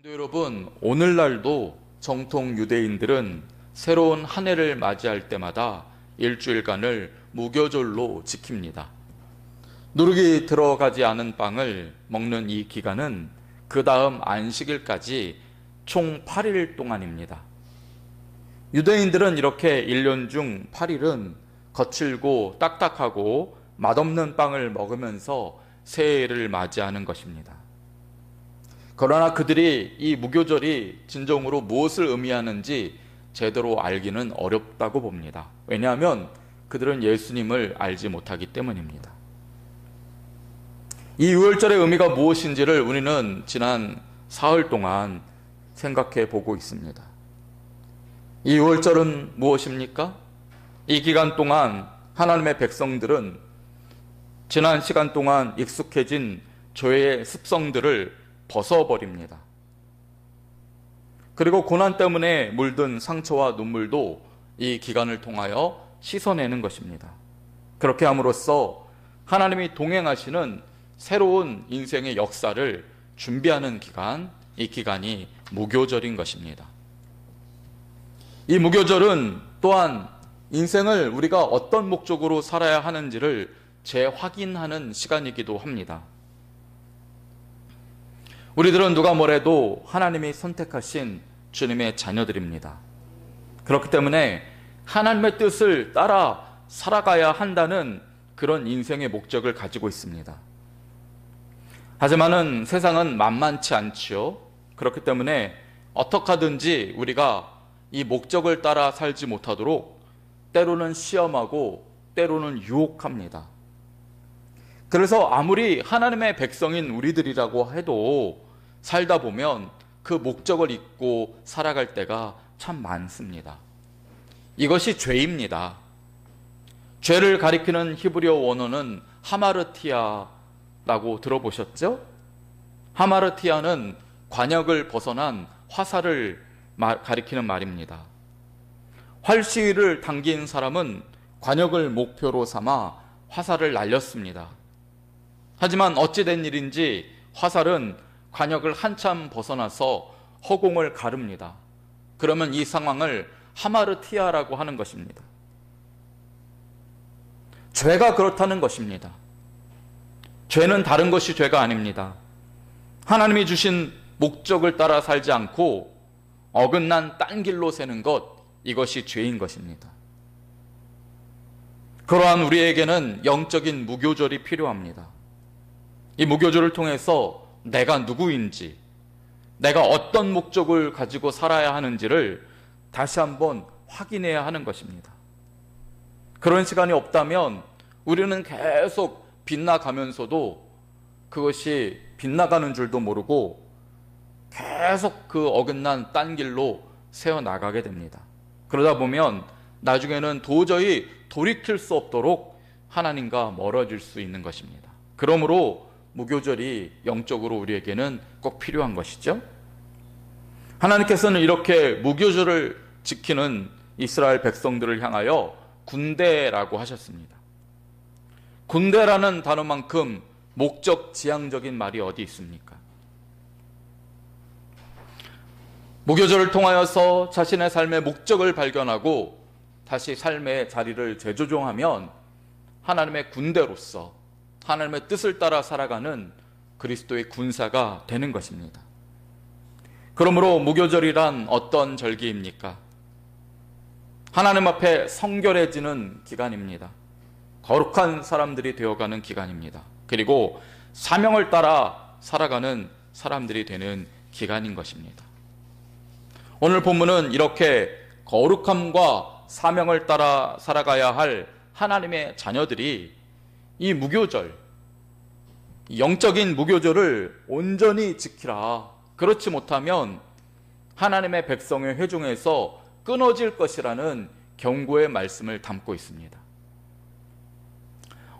성도 여러분, 오늘날도 정통 유대인들은 새로운 한 해를 맞이할 때마다 일주일간을 무교절로 지킵니다. 누룩이 들어가지 않은 빵을 먹는 이 기간은 그 다음 안식일까지 총 8일 동안입니다. 유대인들은 이렇게 1년 중 8일은 거칠고 딱딱하고 맛없는 빵을 먹으면서 새해를 맞이하는 것입니다. 그러나 그들이 이 무교절이 진정으로 무엇을 의미하는지 제대로 알기는 어렵다고 봅니다. 왜냐하면 그들은 예수님을 알지 못하기 때문입니다. 이 유월절의 의미가 무엇인지를 우리는 지난 사흘 동안 생각해 보고 있습니다. 이 유월절은 무엇입니까? 이 기간 동안 하나님의 백성들은 지난 시간 동안 익숙해진 죄의 습성들을 벗어버립니다. 그리고 고난 때문에 물든 상처와 눈물도 이 기간을 통하여 씻어내는 것입니다. 그렇게 함으로써 하나님이 동행하시는 새로운 인생의 역사를 준비하는 기간, 이 기간이 무교절인 것입니다. 이 무교절은 또한 인생을 우리가 어떤 목적으로 살아야 하는지를 재확인하는 시간이기도 합니다. 우리들은 누가 뭐래도 하나님이 선택하신 주님의 자녀들입니다. 그렇기 때문에 하나님의 뜻을 따라 살아가야 한다는 그런 인생의 목적을 가지고 있습니다. 하지만은 세상은 만만치 않지요. 그렇기 때문에 어떻게 하든지 우리가 이 목적을 따라 살지 못하도록 때로는 시험하고 때로는 유혹합니다. 그래서 아무리 하나님의 백성인 우리들이라고 해도 살다 보면 그 목적을 잊고 살아갈 때가 참 많습니다. 이것이 죄입니다. 죄를 가리키는 히브리어 원어는 하마르티아라고 들어보셨죠? 하마르티아는 관역을 벗어난 화살을 가리키는 말입니다. 활시위를 당긴 사람은 관역을 목표로 삼아 화살을 날렸습니다. 하지만 어찌된 일인지 화살은 관역을 한참 벗어나서 허공을 가릅니다. 그러면 이 상황을 하마르티아라고 하는 것입니다. 죄가 그렇다는 것입니다. 죄는 다른 것이 죄가 아닙니다. 하나님이 주신 목적을 따라 살지 않고 어긋난 딴 길로 새는 것, 이것이 죄인 것입니다. 그러한 우리에게는 영적인 무교절이 필요합니다. 이 무교절을 통해서 내가 누구인지, 내가 어떤 목적을 가지고 살아야 하는지를 다시 한번 확인해야 하는 것입니다. 그런 시간이 없다면 우리는 계속 빗나가면서도 그것이 빗나가는 줄도 모르고 계속 그 어긋난 딴 길로 새어나가게 됩니다. 그러다 보면 나중에는 도저히 돌이킬 수 없도록 하나님과 멀어질 수 있는 것입니다. 그러므로 무교절이 영적으로 우리에게는 꼭 필요한 것이죠. 하나님께서는 이렇게 무교절을 지키는 이스라엘 백성들을 향하여 군대라고 하셨습니다. 군대라는 단어만큼 목적 지향적인 말이 어디 있습니까? 무교절을 통하여서 자신의 삶의 목적을 발견하고 다시 삶의 자리를 재조정하면 하나님의 군대로서 하나님의 뜻을 따라 살아가는 그리스도의 군사가 되는 것입니다. 그러므로 무교절이란 어떤 절기입니까? 하나님 앞에 성결해지는 기간입니다. 거룩한 사람들이 되어가는 기간입니다. 그리고 사명을 따라 살아가는 사람들이 되는 기간인 것입니다. 오늘 본문은 이렇게 거룩함과 사명을 따라 살아가야 할 하나님의 자녀들이 이 무교절, 영적인 무교절을 온전히 지키라. 그렇지 못하면 하나님의 백성의 회중에서 끊어질 것이라는 경고의 말씀을 담고 있습니다.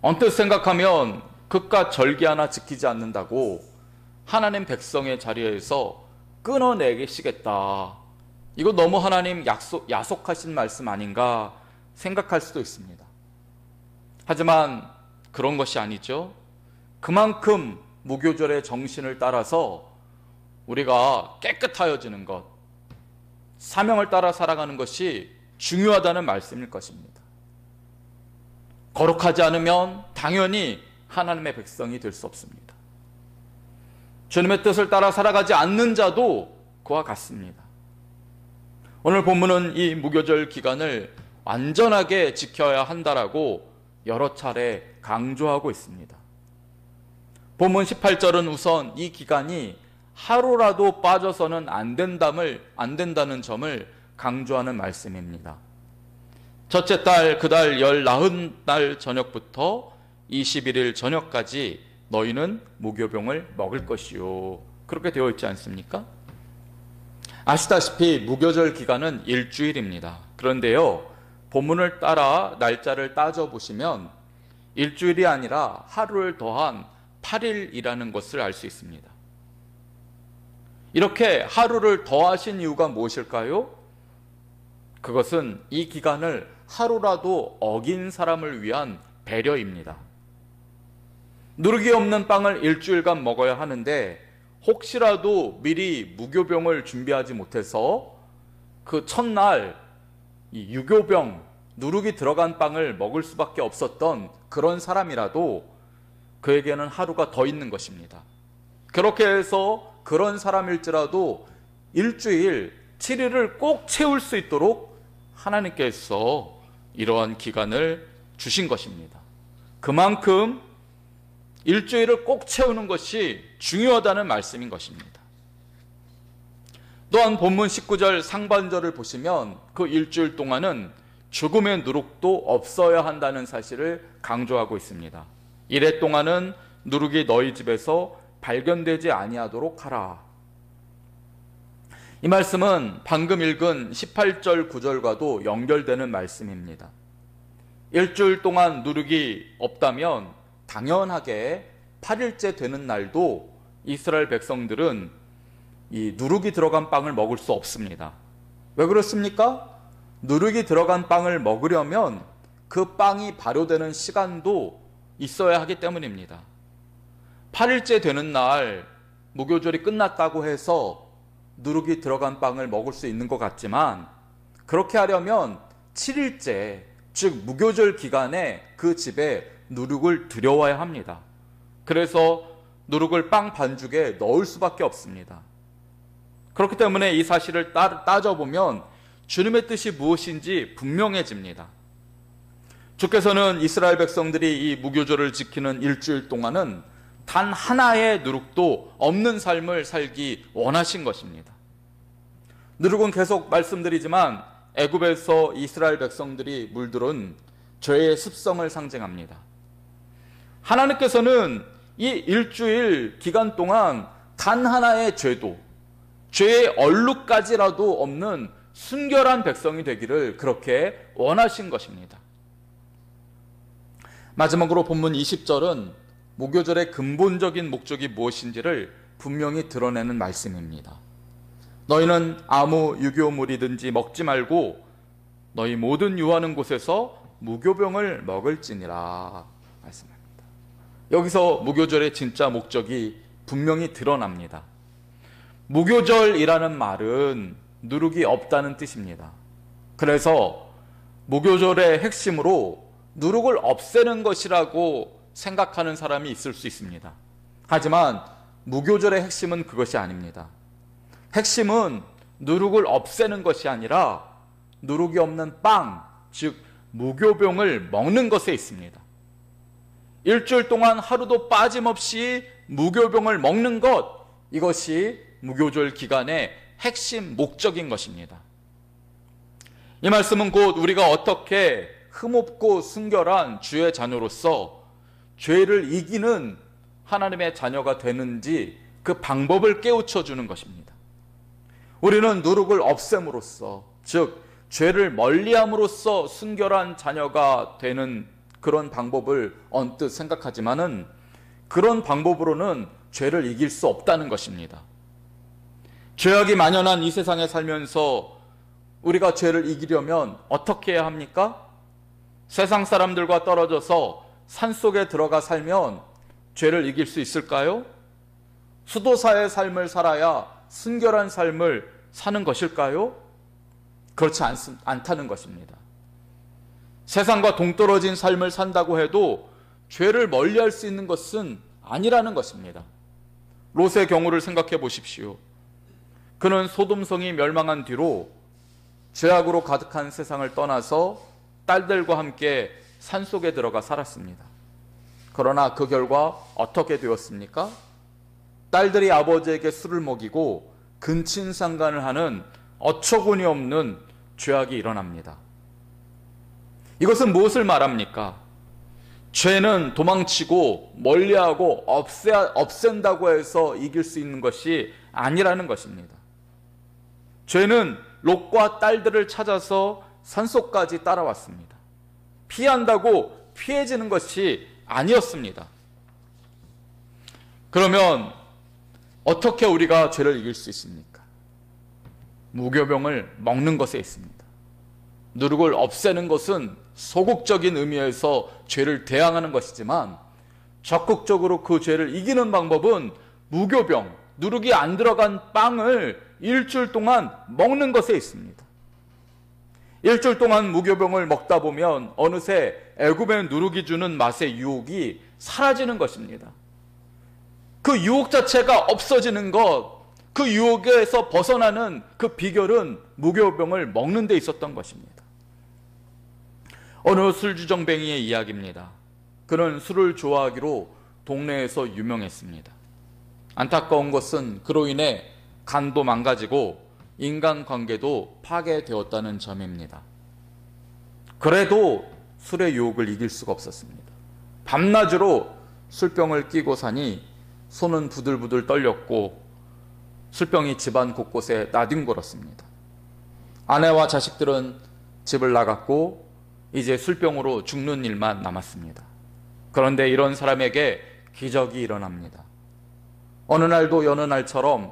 언뜻 생각하면 그깟 절기 하나 지키지 않는다고 하나님 백성의 자리에서 끊어내시겠다. 이거 너무 하나님 야속하신 말씀 아닌가 생각할 수도 있습니다. 하지만 그런 것이 아니죠. 그만큼 무교절의 정신을 따라서 우리가 깨끗하여지는 것, 사명을 따라 살아가는 것이 중요하다는 말씀일 것입니다. 거룩하지 않으면 당연히 하나님의 백성이 될 수 없습니다. 주님의 뜻을 따라 살아가지 않는 자도 그와 같습니다. 오늘 본문은 이 무교절 기간을 완전하게 지켜야 한다라고 여러 차례 강조하고 있습니다. 본문 18절은 우선 이 기간이 하루라도 빠져서는 안 된다는 점을 강조하는 말씀입니다. 첫째 달 그달 19날 저녁부터 21일 저녁까지 너희는 무교병을 먹을 것이요. 그렇게 되어 있지 않습니까? 아시다시피 무교절 기간은 일주일입니다. 그런데요, 본문을 따라 날짜를 따져보시면 일주일이 아니라 하루를 더한 8일이라는 것을 알 수 있습니다. 이렇게 하루를 더하신 이유가 무엇일까요? 그것은 이 기간을 하루라도 어긴 사람을 위한 배려입니다. 누룩이 없는 빵을 일주일간 먹어야 하는데 혹시라도 미리 무교병을 준비하지 못해서 그 첫날 이 유교병, 누룩이 들어간 빵을 먹을 수밖에 없었던 그런 사람이라도 그에게는 하루가 더 있는 것입니다. 그렇게 해서 그런 사람일지라도 일주일 7일을 꼭 채울 수 있도록 하나님께서 이러한 기간을 주신 것입니다. 그만큼 일주일을 꼭 채우는 것이 중요하다는 말씀인 것입니다. 또한 본문 19절 상반절을 보시면 그 일주일 동안은 죽음의 누룩도 없어야 한다는 사실을 강조하고 있습니다. 이래 동안은 누룩이 너희 집에서 발견되지 아니하도록 하라. 이 말씀은 방금 읽은 18절 9절과도 연결되는 말씀입니다. 일주일 동안 누룩이 없다면 당연하게 8일째 되는 날도 이스라엘 백성들은 이 누룩이 들어간 빵을 먹을 수 없습니다. 왜 그렇습니까? 누룩이 들어간 빵을 먹으려면 그 빵이 발효되는 시간도 있어야 하기 때문입니다. 8일째 되는 날 무교절이 끝났다고 해서 누룩이 들어간 빵을 먹을 수 있는 것 같지만 그렇게 하려면 7일째, 즉 무교절 기간에 그 집에 누룩을 들여와야 합니다. 그래서 누룩을 빵 반죽에 넣을 수밖에 없습니다. 그렇기 때문에 이 사실을 따져보면 주님의 뜻이 무엇인지 분명해집니다. 주께서는 이스라엘 백성들이 이 무교절을 지키는 일주일 동안은 단 하나의 누룩도 없는 삶을 살기 원하신 것입니다. 누룩은 계속 말씀드리지만 애굽에서 이스라엘 백성들이 물들은 죄의 습성을 상징합니다. 하나님께서는 이 일주일 기간 동안 단 하나의 죄도, 죄의 얼룩까지라도 없는 순결한 백성이 되기를 그렇게 원하신 것입니다. 마지막으로 본문 20절은 무교절의 근본적인 목적이 무엇인지를 분명히 드러내는 말씀입니다. 너희는 아무 유교물이든지 먹지 말고 너희 모든 유하는 곳에서 무교병을 먹을지니라 말씀합니다. 여기서 무교절의 진짜 목적이 분명히 드러납니다. 무교절이라는 말은 누룩이 없다는 뜻입니다. 그래서 무교절의 핵심으로 누룩을 없애는 것이라고 생각하는 사람이 있을 수 있습니다. 하지만 무교절의 핵심은 그것이 아닙니다. 핵심은 누룩을 없애는 것이 아니라 누룩이 없는 빵, 즉 무교병을 먹는 것에 있습니다. 일주일 동안 하루도 빠짐없이 무교병을 먹는 것, 이것이 무교절 기간의 핵심 목적인 것입니다. 이 말씀은 곧 우리가 어떻게 흠없고 순결한 주의 자녀로서 죄를 이기는 하나님의 자녀가 되는지 그 방법을 깨우쳐 주는 것입니다. 우리는 누룩을 없앰으로써, 즉 죄를 멀리함으로써 순결한 자녀가 되는 그런 방법을 언뜻 생각하지만은 그런 방법으로는 죄를 이길 수 없다는 것입니다. 죄악이 만연한 이 세상에 살면서 우리가 죄를 이기려면 어떻게 해야 합니까? 세상 사람들과 떨어져서 산속에 들어가 살면 죄를 이길 수 있을까요? 수도사의 삶을 살아야 순결한 삶을 사는 것일까요? 그렇지 않다는 것입니다. 세상과 동떨어진 삶을 산다고 해도 죄를 멀리할 수 있는 것은 아니라는 것입니다. 롯의 경우를 생각해 보십시오. 그는 소돔성이 멸망한 뒤로 죄악으로 가득한 세상을 떠나서 딸들과 함께 산속에 들어가 살았습니다. 그러나 그 결과 어떻게 되었습니까? 딸들이 아버지에게 술을 먹이고 근친상간을 하는 어처구니 없는 죄악이 일어납니다. 이것은 무엇을 말합니까? 죄는 도망치고 멀리하고 없앤다고 해서 이길 수 있는 것이 아니라는 것입니다. 죄는 롯과 딸들을 찾아서 산속까지 따라왔습니다. 피한다고 피해지는 것이 아니었습니다. 그러면 어떻게 우리가 죄를 이길 수 있습니까? 무교병을 먹는 것에 있습니다. 누룩을 없애는 것은 소극적인 의미에서 죄를 대항하는 것이지만 적극적으로 그 죄를 이기는 방법은 무교병, 누룩이 안 들어간 빵을 일주일 동안 먹는 것에 있습니다. 일주일 동안 무교병을 먹다 보면 어느새 애굽의 누룩이 주는 맛의 유혹이 사라지는 것입니다. 그 유혹 자체가 없어지는 것, 그 유혹에서 벗어나는 그 비결은 무교병을 먹는 데 있었던 것입니다. 어느 술주정뱅이의 이야기입니다. 그는 술을 좋아하기로 동네에서 유명했습니다. 안타까운 것은 그로 인해 간도 망가지고 인간관계도 파괴되었다는 점입니다. 그래도 술의 유혹을 이길 수가 없었습니다. 밤낮으로 술병을 끼고 사니 손은 부들부들 떨렸고 술병이 집안 곳곳에 나뒹굴었습니다. 아내와 자식들은 집을 나갔고 이제 술병으로 죽는 일만 남았습니다. 그런데 이런 사람에게 기적이 일어납니다. 어느 날도 여느 날처럼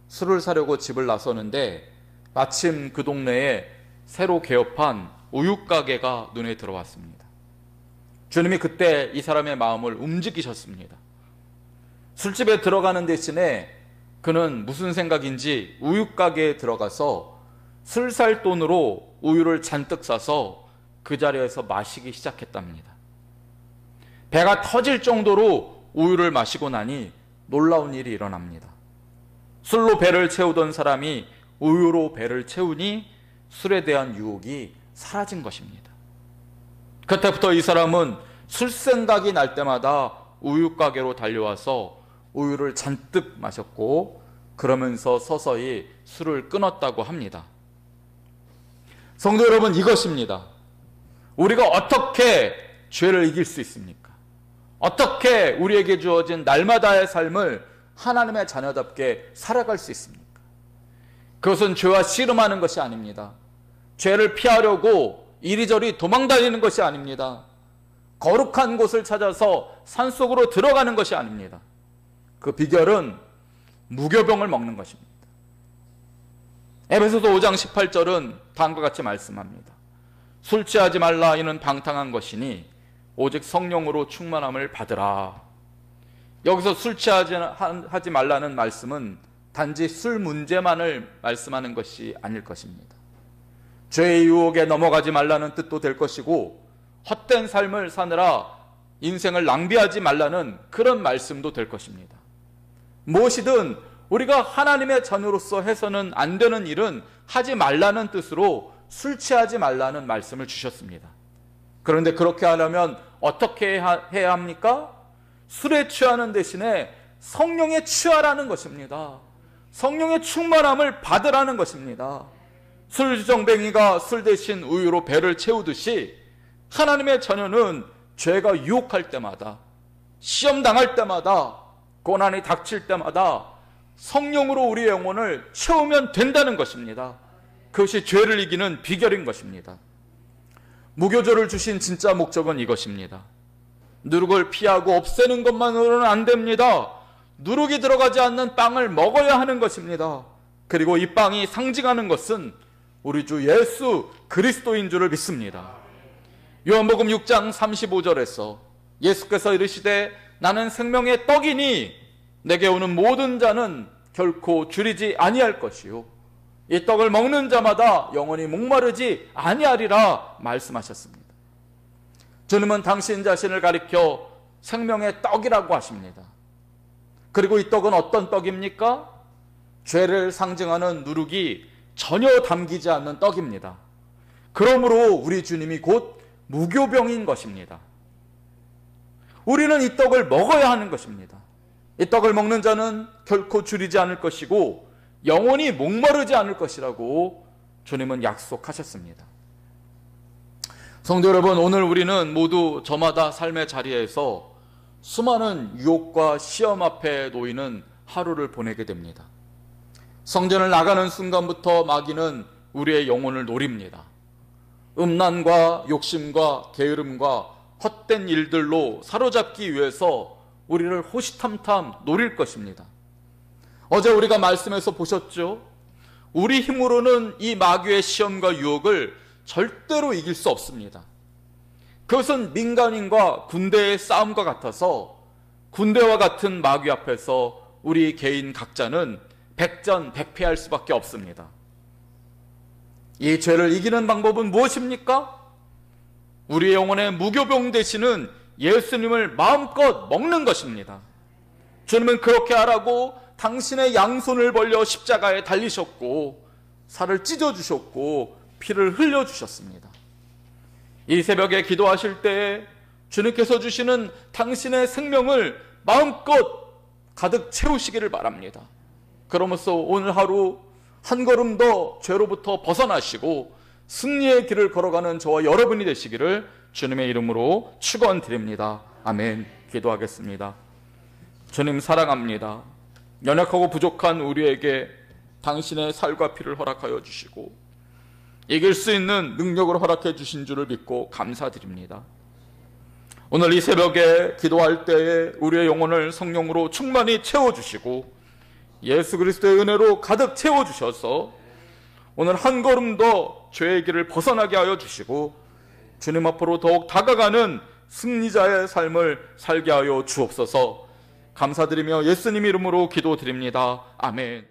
술을 사려고 집을 나서는데 마침 그 동네에 새로 개업한 우유가게가 눈에 들어왔습니다. 주님이 그때 이 사람의 마음을 움직이셨습니다. 술집에 들어가는 대신에 그는 무슨 생각인지 우유가게에 들어가서 술 살 돈으로 우유를 잔뜩 사서 그 자리에서 마시기 시작했답니다. 배가 터질 정도로 우유를 마시고 나니 놀라운 일이 일어납니다. 술로 배를 채우던 사람이 우유로 배를 채우니 술에 대한 유혹이 사라진 것입니다. 그때부터 이 사람은 술 생각이 날 때마다 우유 가게로 달려와서 우유를 잔뜩 마셨고 그러면서 서서히 술을 끊었다고 합니다. 성도 여러분, 이것입니다. 우리가 어떻게 죄를 이길 수 있습니까? 어떻게 우리에게 주어진 날마다의 삶을 하나님의 자녀답게 살아갈 수 있습니까? 그것은 죄와 씨름하는 것이 아닙니다. 죄를 피하려고 이리저리 도망다니는 것이 아닙니다. 거룩한 곳을 찾아서 산속으로 들어가는 것이 아닙니다. 그 비결은 무교병을 먹는 것입니다. 에베소서 5장 18절은 다음과 같이 말씀합니다. 술 취하지 말라, 이는 방탕한 것이니 오직 성령으로 충만함을 받으라. 여기서 술 취하지 말라는 말씀은 단지 술 문제만을 말씀하는 것이 아닐 것입니다. 죄의 유혹에 넘어가지 말라는 뜻도 될 것이고 헛된 삶을 사느라 인생을 낭비하지 말라는 그런 말씀도 될 것입니다. 무엇이든 우리가 하나님의 자녀로서 해서는 안 되는 일은 하지 말라는 뜻으로 술 취하지 말라는 말씀을 주셨습니다. 그런데 그렇게 하려면 어떻게 해야 합니까? 술에 취하는 대신에 성령에 취하라는 것입니다. 성령의 충만함을 받으라는 것입니다. 술주정뱅이가 술 대신 우유로 배를 채우듯이 하나님의 자녀는 죄가 유혹할 때마다, 시험 당할 때마다, 고난이 닥칠 때마다 성령으로 우리의 영혼을 채우면 된다는 것입니다. 그것이 죄를 이기는 비결인 것입니다. 무교절을 주신 진짜 목적은 이것입니다. 누룩을 피하고 없애는 것만으로는 안 됩니다. 누룩이 들어가지 않는 빵을 먹어야 하는 것입니다. 그리고 이 빵이 상징하는 것은 우리 주 예수 그리스도인 줄을 믿습니다. 요한복음 6장 35절에서 예수께서 이르시되 나는 생명의 떡이니 내게 오는 모든 자는 결코 줄이지 아니할 것이요 이 떡을 먹는 자마다 영원히 목마르지 아니하리라 말씀하셨습니다. 주님은 당신 자신을 가리켜 생명의 떡이라고 하십니다. 그리고 이 떡은 어떤 떡입니까? 죄를 상징하는 누룩이 전혀 담기지 않는 떡입니다. 그러므로 우리 주님이 곧 무교병인 것입니다. 우리는 이 떡을 먹어야 하는 것입니다. 이 떡을 먹는 자는 결코 줄이지 않을 것이고 영원히 목마르지 않을 것이라고 주님은 약속하셨습니다. 성도 여러분, 오늘 우리는 모두 저마다 삶의 자리에서 수많은 유혹과 시험 앞에 놓이는 하루를 보내게 됩니다. 성전을 나가는 순간부터 마귀는 우리의 영혼을 노립니다. 음란과 욕심과 게으름과 헛된 일들로 사로잡기 위해서 우리를 호시탐탐 노릴 것입니다. 어제 우리가 말씀에서 보셨죠? 우리 힘으로는 이 마귀의 시험과 유혹을 절대로 이길 수 없습니다. 그것은 민간인과 군대의 싸움과 같아서 군대와 같은 마귀 앞에서 우리 개인 각자는 백전백패할 수밖에 없습니다. 이 죄를 이기는 방법은 무엇입니까? 우리의 영혼의 무교병 되시는 예수님을 마음껏 먹는 것입니다. 주님은 그렇게 하라고 당신의 양손을 벌려 십자가에 달리셨고 살을 찢어주셨고 피를 흘려주셨습니다. 이 새벽에 기도하실 때 주님께서 주시는 당신의 생명을 마음껏 가득 채우시기를 바랍니다. 그러면서 오늘 하루 한 걸음 더 죄로부터 벗어나시고 승리의 길을 걸어가는 저와 여러분이 되시기를 주님의 이름으로 축원드립니다. 아멘. 기도하겠습니다. 주님 사랑합니다. 연약하고 부족한 우리에게 당신의 살과 피를 허락하여 주시고 이길 수 있는 능력을 허락해 주신 줄을 믿고 감사드립니다. 오늘 이 새벽에 기도할 때에 우리의 영혼을 성령으로 충만히 채워주시고 예수 그리스도의 은혜로 가득 채워주셔서 오늘 한 걸음 더 죄의 길을 벗어나게 하여 주시고 주님 앞으로 더욱 다가가는 승리자의 삶을 살게 하여 주옵소서. 감사드리며 예수님 이름으로 기도드립니다. 아멘.